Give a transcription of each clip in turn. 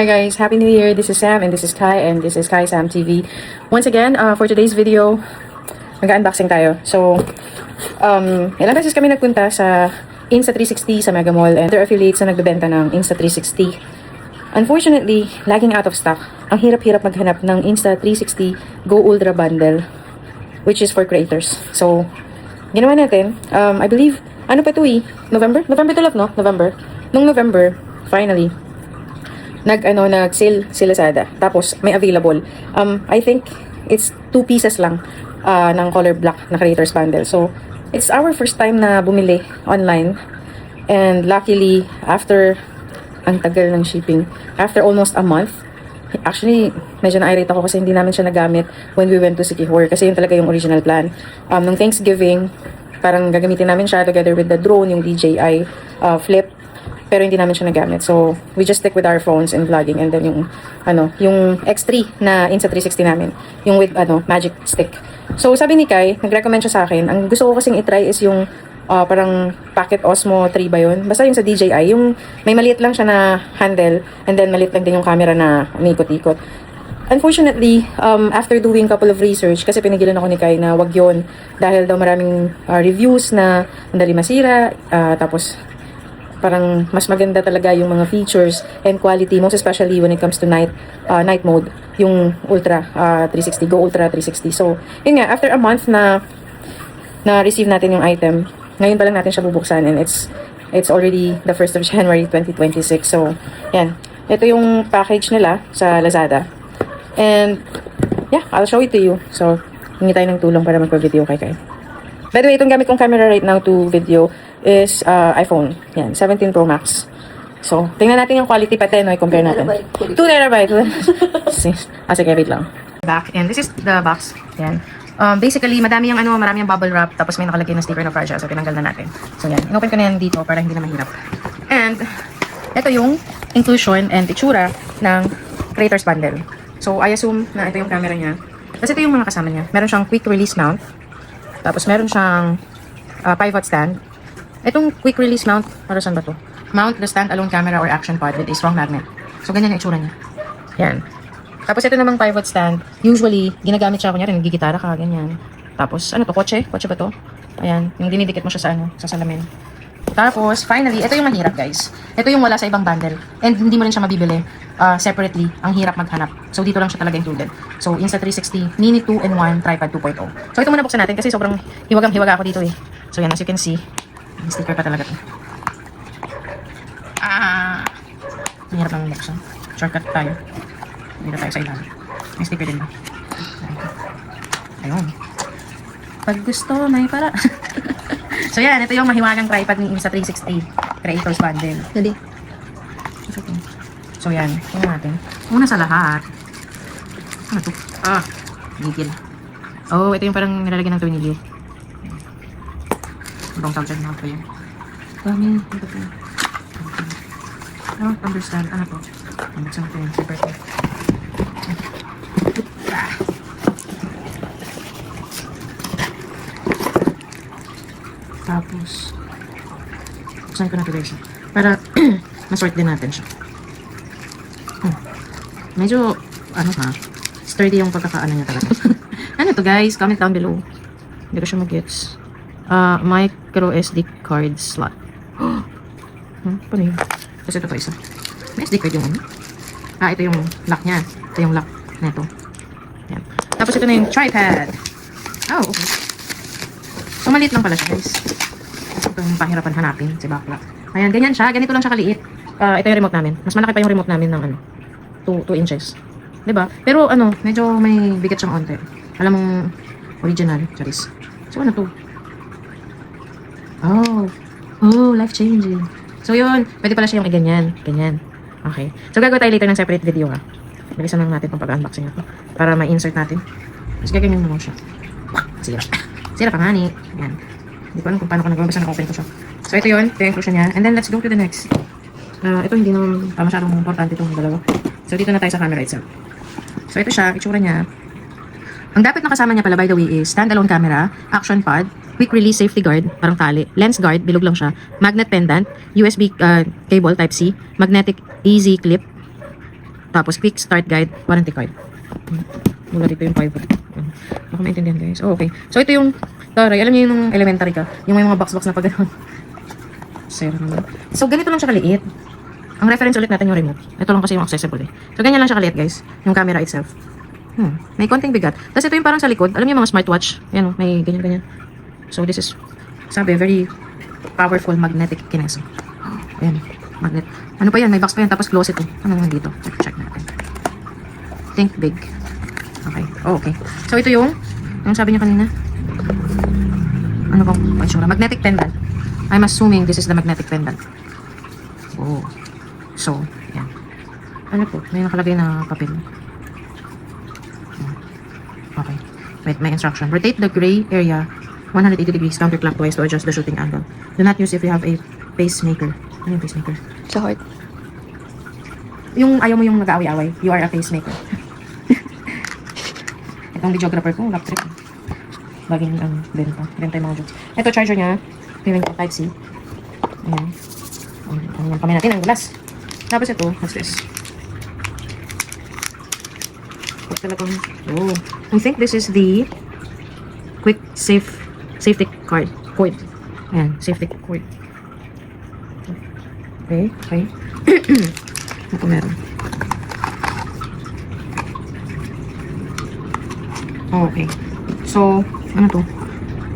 Hi guys, Happy New Year. This is Sam and this is Kai and this is Kai Sam TV. Once again, for today's video, mag-unboxing tayo. So, ilang beses kami nagpunta sa Insta360 sa Mega Mall and their affiliates na nagbebenta ng Insta360. Unfortunately, laging out of stock. Ang hirap-hirap maghanap ng Insta360 Go Ultra Bundle, which is for creators. So, ginawa natin, I believe, ano pa ito November 12, no? Nung November, finally, nag-sale si Lazada. Tapos, may available. I think, it's 2 pieces lang ng color black na creators bundle. So, it's our first time na bumili online. And luckily, after, ang tagal ng shipping, after almost a month, actually, medyo na-irate ako kasi hindi namin siya nagamit when we went to Sikihor. Kasi yun talaga yung original plan. Nung Thanksgiving, parang gagamitin namin siya together with the drone, yung DJI Flip. Pero hindi namin siya nagamit. So, we just stick with our phones and vlogging. And then yung X3 na Insta360 namin. Yung with, magic stick. So, sabi ni Kai, nag-recommend siya sa akin. Ang gusto ko kasing itry is yung parang Pocket Osmo 3 ba yun? Basta yung sa DJI. Yung may maliit lang siya na handle. And then maliit lang din yung camera na umiikot-ikot. Unfortunately, after doing couple of research, kasi pinigilan ako ni Kai na wag yun. Dahil daw maraming reviews na mandali masira. Tapos, parang mas maganda talaga yung mga features and quality, most especially when it comes to night mode, yung Ultra 360, Go Ultra 360. So, yun nga, after a month na receive natin yung item, ngayon pa lang natin siya bubuksan and it's already the 1st of January 2026. So, yan. Ito yung package nila sa Lazada. And, yeah, I'll show it to you. So, hingi tayo ng tulong para magpa-video kay Kai. By the way, itong gamit kong camera right now to video is iPhone. Yan, 17 Pro Max. So, tingnan natin yung quality pati, no? I-compare natin. 2 terabyte. Sige, wait lang. Back. And this is the box. Yan. Basically, marami yung bubble wrap, tapos may nakalagay na sticker na fragile. So, tinanggal na natin. So, yan. Inopen ko na yan dito para hindi na mahirap. And, ito yung inclusion and itsura ng Creators Bundle. So, I assume na ito yung camera niya. Tapos, ito yung mga kasama niya. Meron siyang quick release mount. Tapos, meron siyang pivot stand. Itong quick release mount, para saan ba to? Mount the standalone camera or action pod with a strong magnet. So, ganyan yung itsura niya. Yan. Tapos, ito namang pivot stand. Usually, ginagamit siya, kunyari, nagigitara ka, ganyan. Tapos, ano to? Kotse? Kotse ba to? Ayan. Yung dinidikit mo siya sa salamin. Tapos, finally, ito yung mahirap, guys. Ito yung wala sa ibang bundle. And hindi mo rin siya mabibili separately. Ang hirap maghanap. So, dito lang siya talaga included. So, Insta360 Mini 2-in-1 Tripod 2.0. So, ito muna buksan natin kasi sobrang hiwaga ako dito eh. So, yan. As you can see, may sticker pa talaga to. Ang hirap lang buksan. Shortcut tayo. Dito tayo sa ilalim. May sticker din ba? Ayun. Pag gusto, may para. So yan, ito yung mahiwagang tripod ng Insta360 Creators Bundle. Jadi. So yan, tingnan natin. Una sa lahat. Ano to? Gigil. Oh, ito yung parang nilalagyan ng tornilyo. Ibang tawag dyan mga po yan. Dami. Ito po. I don't understand. Ano to? Buksan natin yung zipper ko. Tapos, buksan ko na ito guys. Para masort din natin siya. Medyo, sturdy yung pagkakaano niya talaga. Ano to guys? Comment down below. Hindi ko siya mag-gets. Micro SD card slot. Paano yun? Kasi ito pa isa. May SD card yung ano? Ito yung lock niya. Ito yung lock na ito. Yan. Tapos ito na yung tripod. Oh, okay. So, maliit lang pala siya guys. Ito yung pahirapan hanapin, si backlog. Ayan, ganyan siya. Ganito lang siya kaliit. Ito yung remote namin. Mas malaki pa yung remote namin ng 2 inches. Diba? Pero medyo may bigat siyang onte. Alam mong original. Charis. So, ano to? Oh, life-changing. So, yun. Pwede pala siya yung ganyan. Ganyan. Okay. So, gagawin tayo later ng separate video ha. Bilisan lang natin itong pag-unboxing ito. Para ma-insert natin. Tapos, gaganyan mo siya. Sira. Sira pa nga ni. Yan. Hindi ko alam kung paano ko nagawa. Basta na-open ko siya. So, ito yun. Ito yung inclusion niya. And then, let's go to the next. Ito hindi naman masyadong importante itong dalawa. So, dito na tayo sa camera itself. So, ito siya. Itsura niya. Ang dapat nakasama niya pala, by the way, is standalone camera, action pod, quick release safety guard, parang tali, lens guard, bilog lang siya, magnet pendant, USB cable type C, magnetic easy clip, Tapos, quick start guide, warranty card. Wala dito yung pivot. Baka maintindihan guys. Oh, okay. So, ito yung, taray, alam niyo yung elementary ka. Yung may mga box-box na pag gano'n. So, ganito lang siya kaliit. Ang reference ulit natin yung remote. Ito lang kasi yung accessible eh. So, ganyan lang siya kaliit guys. Yung camera itself. May konting bigat. Tapos ito yung parang sa likod. Alam niyo mga smartwatch. Yan, may ganyan-ganyan. So, this is, sabi, very powerful magnetic kineso. Ayan, magnet. Ano pa yan? May box pa yan. Tapos close ito. Ano nga dito? Check natin. Think big. Okay. Oh, okay. So, ito yung sabi niya kanina. Ano bang pansura? Magnetic pendant. I'm assuming this is the magnetic pendant. Oh. So, yan. Ano po? May nakalagay na papel. Okay. Wait, may instruction. Rotate the gray area 180 degrees counterclockwise to adjust the shooting angle. Do not use if you have a pacemaker. Ano yung pacemaker? Sa heart. Yung ayaw mo yung nag-aaway-away. You are a pacemaker. Itong videographer ko, lap trip. Laging benta. Benta yung mga jokes. Ito, charger niya. Feeling ko Type-C. Ayan. Ayan, kamay natin ang glass. Tapos ito, what's this? Talagang, oh. I think this is the quick safety cord. Ayan, safety cord. Okay, okay. Ito meron. Oh, okay. So, ano to?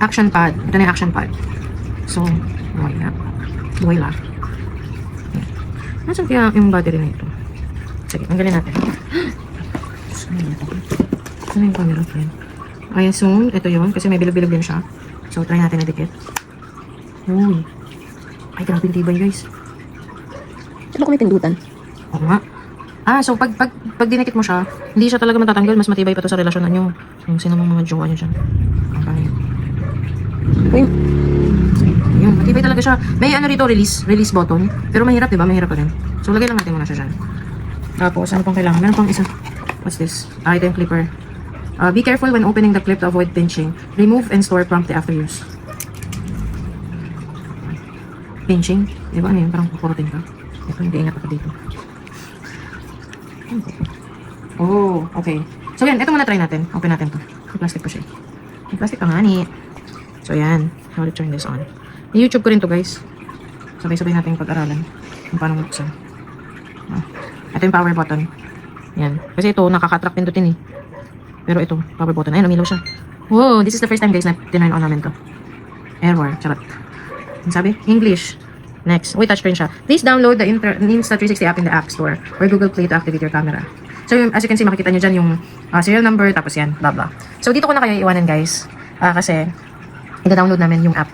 Action pad. Ito na yung action pad. So, buhay lang. Nasaan kaya yung battery na ito? Sige, tanggalin natin. Ano yung camera friend? I assume, ito yun. Kasi may bilog-bilog din siya. So, try natin na dikit. Uy. Ay, grabe yung tibay, guys. Ano kung may pindutan? Oo nga. So, pag dinikit mo siya, hindi siya talaga matatanggal. Mas matibay pa to sa relasyon nyo. Yung sino mga jowa nyo dyan. Okay. Uy. Yun, matibay talaga siya. May ano rito, release button. Pero mahirap, diba? Mahirap pa rin. So, lagay lang natin muna siya dyan. Tapos, ano pang kailangan? Meron pang isa. What's this? Ito yung clipper. Be careful when opening the clip to avoid pinching. Remove and store promptly after use. Pinching? Diba ano yun? Parang kukurutin ka. Ito, hindi ingat ako dito. Oh, okay. So, yan. Ito muna try natin. Open natin to. May plastic pa siya. May plastic pa nga ni. So, yan. How to turn this on. I-YouTube ko rin to, guys. Sabay-sabay natin yung pag-aralan. Kung paano buksan. Ito yung power button. Yan. Kasi ito, nakaka-attract pindutin eh. Pero ito, power button. Ayun, umilaw siya. Whoa, this is the first time, guys, na tinurn on namin to. Error. Charot. Ang sabi? English. Next. Wait, touchscreen siya. Please download the Insta360 app in the App Store or Google Play to activate your camera. So, as you can see, makikita nyo dyan yung serial number, tapos yan, blah blah. So, dito ko na kayo iwanan, guys. Kasi, ita-download namin yung app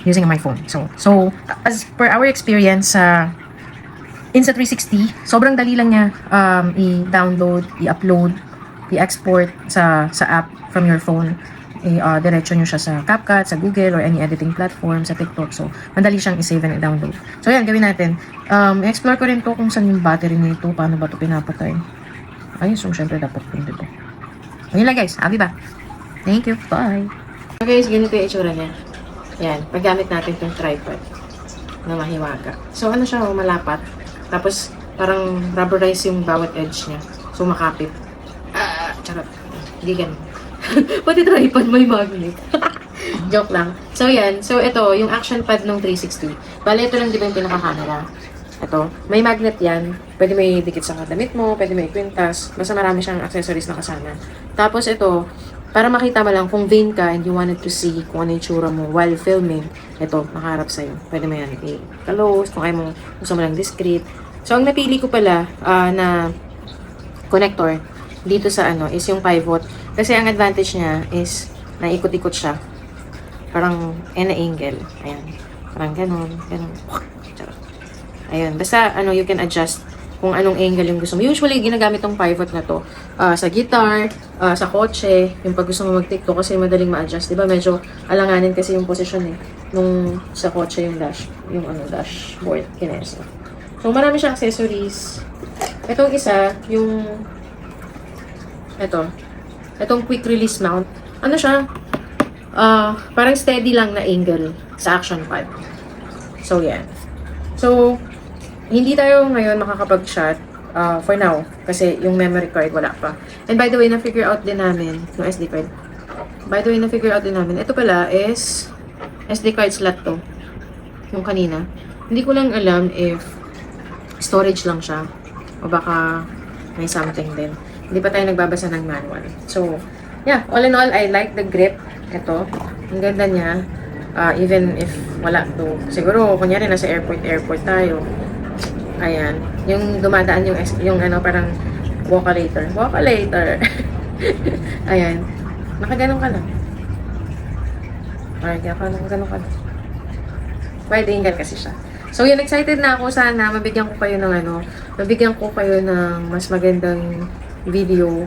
using my phone. So as per our experience sa Insta360, sobrang dali lang niya i-download, i-upload, i-export sa app from your phone. Diretso nyo siya sa CapCut, sa Google, or any editing platform, sa TikTok. So, madali siyang i-save and i-download. So, yan, gawin natin. I-explore ko rin to kung saan yung battery nito, paano ba ito pinapatay. Ayun, so, syempre, dapat pin dito. Ayun lang, guys. Abi ba? Thank you. Bye. So, guys, ganito yung itsura niya. Yan, paggamit natin itong tripod na mahiwaga. So, ano siya, malapat. Tapos, parang rubberize yung bawat edge niya. So, makapit. Charot. Hindi ganun. Pati tripod may magnet. Joke lang. So, yan. So, ito, yung action pad ng 360. Bale, ito lang di ba yung pinaka-camera. Ito. May magnet yan. Pwede may dikit sa damit mo, pwede may kwintas. Basta marami siyang accessories na kasama. Tapos, ito, para makita mo lang kung vain ka and you wanted to see kung ano yung tsura mo while filming, ito, nakaharap sa'yo. Pwede mo yan i-close, kung ayaw mo, gusto mo lang discreet. So, ang napili ko pala na connector dito sa is yung pivot. Kasi ang advantage niya is naikot-ikot siya. Parang angle. Ayan. Parang ganun. Ayun. Basta, you can adjust kung anong angle yung gusto mo. Usually, ginagamit tong pivot na to sa guitar, sa kotse, yung pag gusto mo mag-tiktok kasi madaling ma-adjust. Diba? Medyo alanganin kasi yung position nung sa kotse yung dashboard. Kinesa. So, marami siyang accessories. Itong isa, itong quick release mount. Ano siya? Parang steady lang na angle sa action pad. So, yan. So, hindi tayo ngayon makakapag-shot For now. Kasi yung memory card wala pa. And by the way, na-figure out din namin yung SD card. By the way, na-figure out din namin. Ito pala is SD card slot to. Yung kanina. Hindi ko lang alam if storage lang siya. O baka may something din. Hindi pa tayo nagbabasa ng manual. So, yeah. All in all, I like the grip. Ito. Ang ganda niya. Even if wala to. Siguro, kunyari nasa airport tayo. Ayan. Yung dumadaan yung ano, parang walk-a-later. Walk-a-later. Ayan. Nakaganon ka lang. Alright, nakaganon ka lang. Pwede yan kasi siya. So, yun, excited na ako. Sana mabigyan ko kayo ng mabigyan ko kayo ng mas magandang video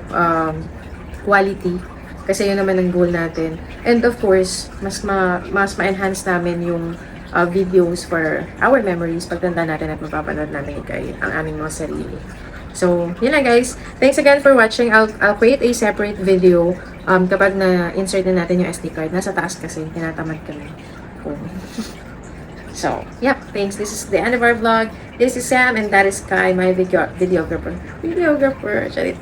quality. Kasi yun naman ang goal natin. And of course, mas ma-enhance namin yung videos for our memories pagtanda natin at mapapanood namin ang aming mga sarili. So, yun lang guys. Thanks again for watching. I'll create a separate video kapag na-insert na natin yung SD card. Nasa taas kasi, tinatamad kami. So, yep, thanks. This is the end of our vlog. This is Sam and that is Kai, my videographer.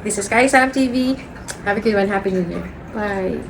This is Kai Sam TV. Have a good one. Happy New Year. Bye.